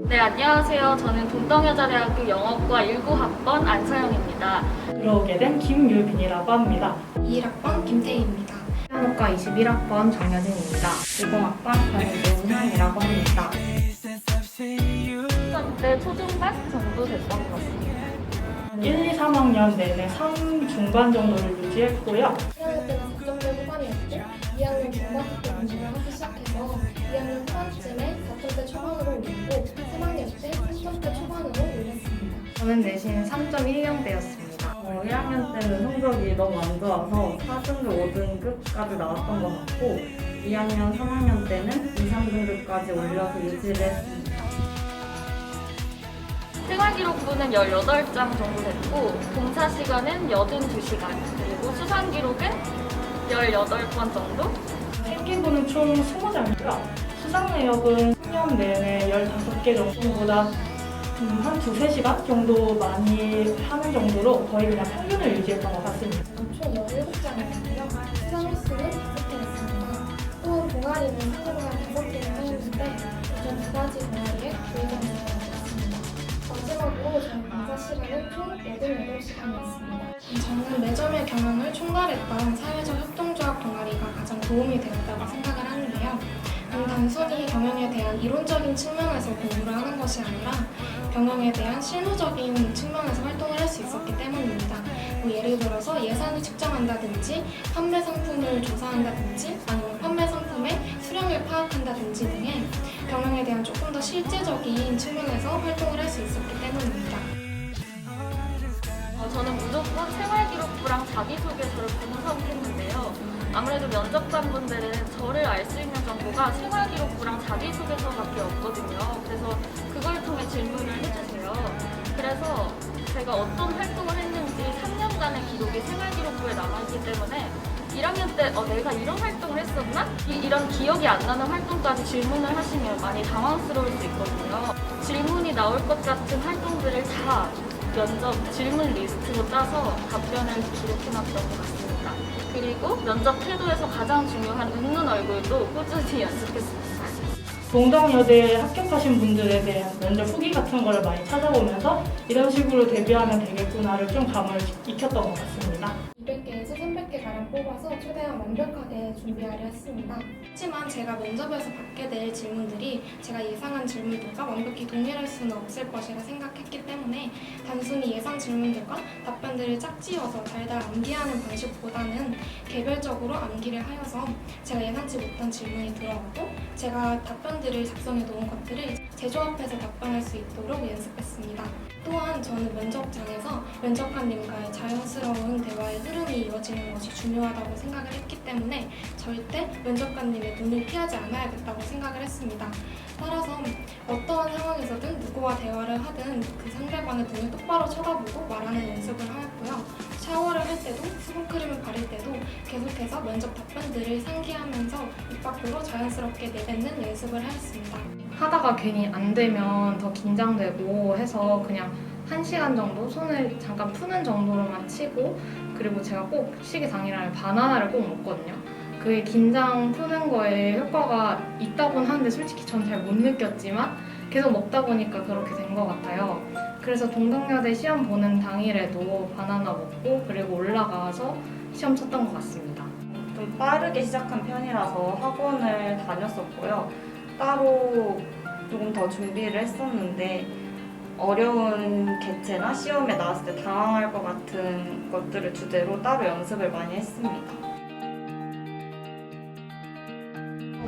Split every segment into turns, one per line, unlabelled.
네, 안녕하세요. 저는 동덕여자대학교 영어과 19학번 안서영입니다.
들어오게 된 김유빈이라고 합니다.
21학번 김태희입니다.
피아노과 21학번 정여진입니다. 20학번 전윤향이라고 합니다.
시험 때 초중반 정도 됐던 것 같습니다.
1, 2, 3학년 내내 3 중반 정도를 유지했고요.
1학년 때는 4점대 후반이었고 2학년 중반부터 공부를 하기 시작해서 2학년 후반쯤에 4점대 초반으로 올리고 3학년 때 3점대 초반으로 올렸습니다.
저는 내신 3.10대였습니다. 1학년 때는 성적이 너무 안 좋아서 4등급, 5등급까지 나왔던 것 같고 2학년, 3학년 때는 2, 3등급까지 올려서 유지를 했습니다.
생활기록부는 18장 정도 됐고 봉사 시간은 82시간, 그리고 수상 기록은 18번 정도?
생기부는 총 20장이고요. 수상 내역은 10년 내내 15개 정도보다 한 2, 3시간 정도 많이 하는 정도로 거의 그냥 평균을 유지했던 것 같습니다.
총 17장이었고요. 수상 횟수는 5개였습니다. 또 동아리는 상대방 5개를 하였는데 요즘 2가지 동아리에 교육을 받았습니다. 마지막으로 저희 봉사 시간은 총 88시간이었습니다. 저는 매점의 경영을 총괄했던 사회적 협동조합 동아리가 가장 도움이 되었다고 생각을 하는데요. 단순히 경영에 대한 이론적인 측면에서 공부를 하는 것이 아니라 경영에 대한 실무적인 측면에서 활동을 할 수 있었기 때문입니다. 예를 들어서 예산을 측정한다든지 판매 상품을 조사한다든지 아니면 판매 상품의 수량을 파악한다든지 등의 경영에 대한 조금 더 실제적인 측면에서 활동을 할 수 있었기 때문입니다.
저는 무조건 생활기록부랑 자기소개서를 분석했는데요. 아무래도 면접관분들은 저를 알 수 있는 정보가 생활기록부랑 자기소개서밖에 없거든요. 그래서 그걸 통해 질문을 해주세요. 그래서 제가 어떤 활동을 했는지 3년간의 기록이 생활기록부에 남아있기 때문에 1학년 때 내가 이런 활동을 했었나? 이런 기억이 안 나는 활동까지 질문을 하시면 많이 당황스러울 수 있거든요. 질문이 나올 것 같은 활동들을 다 면접 질문 리스트로 짜서 답변을 기록해놨던 것 같습니다. 그리고 면접 태도에서 가장 중요한 웃는 얼굴도 꾸준히 연습했습니다.
동덕여대에 합격하신 분들에 대한 면접 후기 같은 거를 많이 찾아보면서 이런 식으로 데뷔하면 되겠구나를 좀 감을 익혔던 것 같습니다.
200개에서 300개 가량 뽑아서 최대한 완벽하게 준비하려 했습니다. 하지만 제가 면접에서 받게 될 질문들이 제가 예상한 질문들과 완벽히 동일할 수는 없을 것이라 생각했기 때문에 단순히 예상 질문들과 답변들을 짝지어서 달달 암기하는 방식보다는 개별적으로 암기를 하여서 제가 예상치 못한 질문이 들어와도 제가 답변들을 작성해 놓은 것들을 재조합해서 답변할 수 있도록 연습했습니다. 또한 저는 면접장에서 면접관님과의 자연스러운 대화의 흐름이 이어지는 것이 중요하다고 생각을 했기 때문에 절대 면접관님의 눈을 피하지 않아야겠다고 생각을 했습니다. 따라서 어떠한 상황에서든 누구와 대화를 하든 그 상대방의 눈을 똑바로 쳐다보고 말하는 연습을 하였고요. 샤워를 할 때도 수분크림을 바를 때도 계속해서 면접 답변들을 상기하면서 입 밖으로 자연스럽게 내뱉는 연습을 하였습니다.
하다가 괜히 안 되면 더 긴장되고 해서 그냥 1시간 정도 손을 잠깐 푸는 정도로만 치고 그리고 제가 꼭 식이당일날 바나나를 꼭 먹거든요. 그게 긴장 푸는 거에 효과가 있다고는 하는데 솔직히 전 잘 못 느꼈지만 계속 먹다 보니까 그렇게 된 것 같아요. 그래서 동덕여대 시험 보는 당일에도 바나나 먹고 그리고 올라가서 시험 쳤던 것 같습니다.
좀 빠르게 시작한 편이라서 학원을 다녔었고요. 따로 조금 더 준비를 했었는데 어려운 개체나 시험에 나왔을 때 당황할 것 같은 것들을 주제로 따로 연습을 많이 했습니다.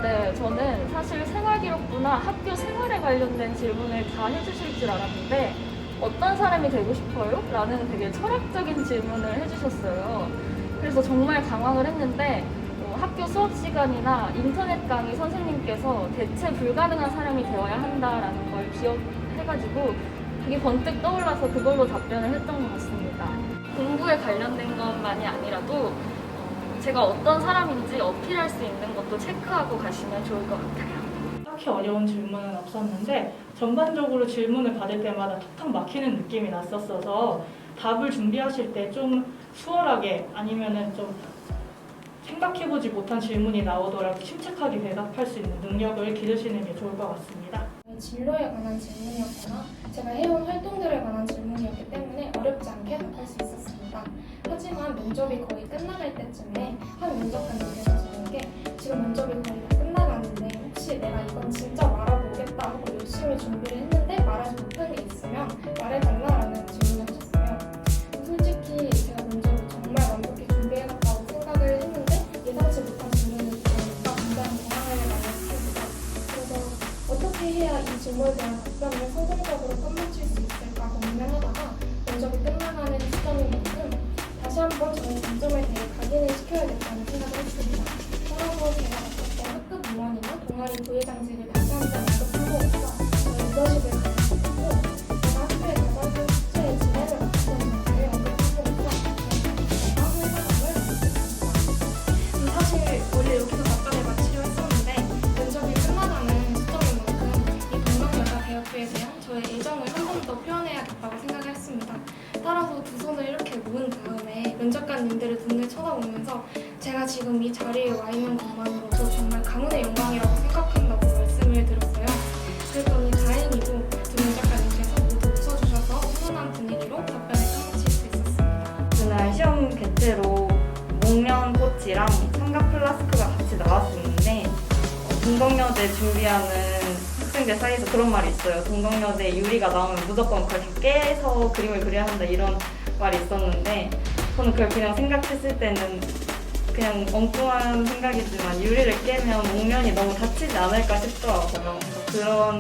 네, 저는 사실 생활기록부나 학교 생활에 관련된 질문을 다 해주실 줄 알았는데 어떤 사람이 되고 싶어요? 라는 되게 철학적인 질문을 해주셨어요. 그래서 정말 당황을 했는데 학교 수업 시간이나 인터넷 강의 선생님께서 대체 불가능한 사람이 되어야 한다라는 걸 기억해가지고 그게 번뜩 떠올라서 그걸로 답변을 했던 것 같습니다. 공부에 관련된 것만이 아니라도 제가 어떤 사람인지 어필할 수 있는 것도 체크하고 가시면 좋을 것 같아요.
딱히 어려운 질문은 없었는데 전반적으로 질문을 받을 때마다 턱턱 막히는 느낌이 났었어서 답을 준비하실 때 좀 수월하게 아니면은 좀 생각해보지 못한 질문이 나오더라도 침착하게 대답할 수 있는 능력을 기르시는 게 좋을 것 같습니다.
진로에 관한 질문이었거나 제가 해온 활동들에 관한 질문이었기 때문에 어렵지 않게 답할 수 있었습니다. 하지만 면접이 거의 끝나갈 때쯤에 한 면접관님께서 저에게 지금 면접이 거의 다 끝나가는데 혹시 내가 이건 진짜 말해보겠다 하고 열심히 준비를 했는데 말하지 못한 게 있으면 말해달라라는 질문을 하셨어요. 솔직히 제가 면접을 정말 완벽히 준비해놨다고 생각을 했는데 예상치 못한 질문을 들으니까 굉장히 당황을 많이 했습니다. 그래서 어떻게 해야 이 질문에 대한 답변을 성공적으로 끝마칠 수 있을까 고민을 하다가 면접이 끝나가는 시점인 만큼 다시 한번 저의 장점에 대해 각인을 시켜야겠다는 생각을 했습니다. 따라서 제가 맡았던 학급 위원이나 동아리 부회장직을 다시 한번 언급함으로써 저의 리더십을 강화했고 제가 학교에 가져온 숙제의 진행을 맡았던 점들을 언급함으로써 저의 회사감을 느꼈습니다. 사실 원래 여기서 답변을 마치려 했었는데 면접이 끝나가는 시점인 만큼 이 동방여자대학교에 대한 저의 애정을 한 번 더 표현해야겠다고 생각을 했습니다. 따라서 두 손을 이렇게 모은 다음에 면접관님들의 눈을 쳐다보면서 제가 지금 이 자리에 와 있는 것만으로도 정말 가문의 영광이라고 생각한다고 말씀을 드렸어요. 그랬더니 다행히도 두 면접관님께서 모두 웃어주셔서 훈훈한 분위기로 답변을 끝마칠 수 있었습니다.
그날 시험 개최로 목련 꽃이랑 삼각 플라스크가 같이 나왔었는데 동덕여대 준비하는 학생들 사이에서 그런 말이 있어요. 동덕여대 유리가 나오면 무조건 그걸 다 깨서 그림을 그려야 한다 이런 말이 있었는데 저는 그걸 그냥 생각했을 때는 그냥 엉뚱한 생각이지만 유리를 깨면 목련이 너무 다치지 않을까 싶더라고요. 그래서 그런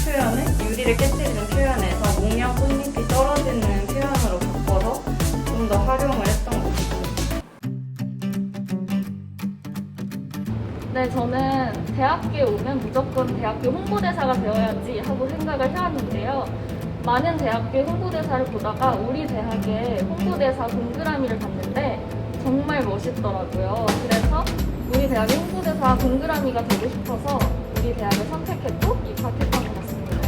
표현을 유리를 깨뜨리는 표현에서 목련 꽃잎이 떨어지는 표현으로 바꿔서 좀 더 활용을 했던 것 같아요.
네, 저는 대학교에 오면 무조건 대학교 홍보대사가 되어야지 하고 생각을 해왔는데요. 많은 대학교 홍보대사를 보다가 우리 대학의 홍보대사 동그라미를 봤는데 정말 멋있더라고요. 그래서 우리 대학의 홍보대사 동그라미가 되고 싶어서 우리 대학을 선택했고 입학했던 것 같습니다.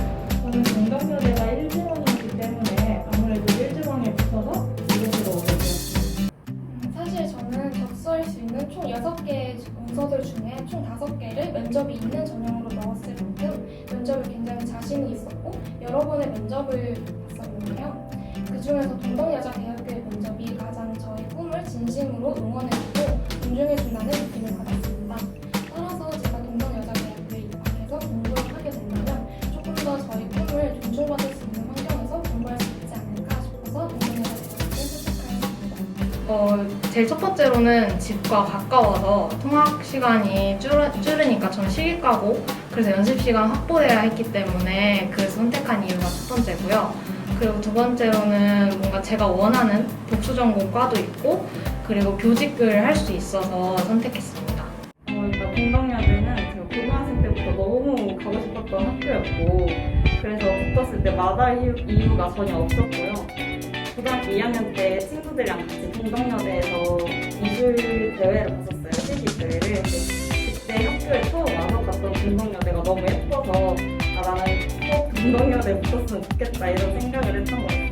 저는 동덕여대가 1지원이었기 때문에 아무래도 1지원에 붙어서 이곳으로 오게 되었습니다.
사실 저는 접수할 수 있는 총 6개의 문서들 중에 총 5개를 면접이 있는 전형으로 넣었을 만큼 면접에 굉장히 자신이 있었고 여러 번의 면접을 봤었는데요. 그중에서 동덕여자대학교의 면접이 가장 저의 꿈을 진심으로 응원해주고 존중해준다는 느낌을 받았습니다. 따라서 제가 동덕여자대학교에 입학해서 공부를 하게 된다면 조금 더 저의 꿈을 존중받을 수 있는 환경에서 공부할 수 있지 않을까 싶어서 동덕여자대학교를 선택하였습니다.
제일 첫 번째로는 집과 가까워서 통학 시간이 줄으니까 저는 시기과고 그래서 연습 시간 확보해야 했기 때문에 그래서 선택한 이유가 첫 번째고요. 그리고 두 번째로는 뭔가 제가 원하는 복수 전공 과도 있고 그리고 교직을 할 수 있어서 선택했습니다.
일단 동덕여대는 제가 고등학생 때부터 너무 가고 싶었던 학교였고 그래서 붙었을 때 마다할 이유가 전혀 없었고요. 고등학교 2학년 때 친구들이랑 같이 동덕여대에서 미술 대회를 봤었어요. 실기 대회를. 그때 학교에 처음 와서 갔던 동덕여대가 너무 예뻐서 나는 꼭 동덕여대에 붙었으면 좋겠다 이런 생각을 했던 것 같아요.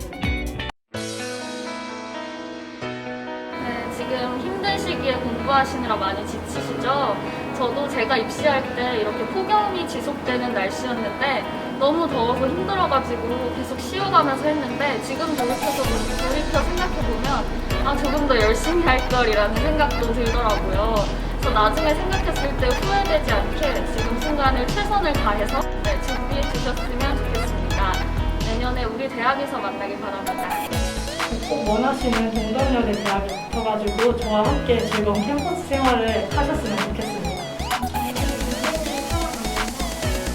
네, 지금 힘든 시기에 공부하시느라 많이 지치시죠? 저도 제가 입시할 때 이렇게 폭염이 지속되는 날씨였는데 너무 더워서 힘들어가지고 계속 쉬어가면서 했는데 지금 돌이켜 생각해보면 조금 더 열심히 할 걸이라는 생각도 들더라고요. 그래서 나중에 생각했을 때 후회되지 않게 지금 순간을 최선을 다해서 준비해 주셨으면 좋겠습니다. 내년에 우리 대학에서 만나길 바랍니다.
꼭 원하시는 동덕여대 대학에 붙어가지고 저와 함께 즐거운 캠퍼스 생활을 하셨으면 좋겠습니다.
저희는 인생을 살아가면서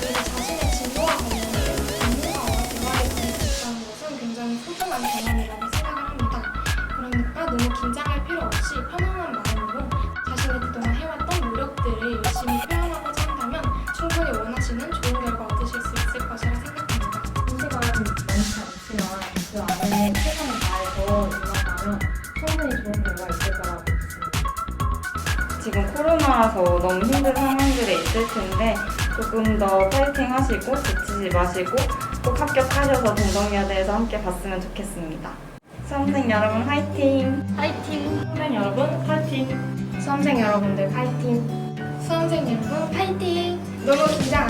우리 자신의 진로와 관련된 전문가와 대화를 나눌 수 있다는 것은 굉장히 소중한 경험이라고 생각을 합니다. 그러니까 너무 긴장할 필요 없이 편안한 마음으로 자신이 그동안 해왔던 노력들을 열심히 표현하고자 한다면 충분히 원하시는 좋은 결과 얻으실 수 있을 것이라 생각합니다.
시간은 많지 않지만 그 안에 최선을 다해서 임한다면 충분히 좋은 결과가 있을 거라고 믿습니다.
지금 코로나라서 너무 힘든 상황들에 있을 텐데 조금 더 파이팅 하시고 지치지 마시고 꼭 합격하셔서 동덕여대에서 함께 봤으면 좋겠습니다. 수험생 여러분 화이팅!
화이팅!
선생 여러분 파이팅!
수험생 여러분들 파이팅!
수험생 여러분 파이팅! 너무 긴장 안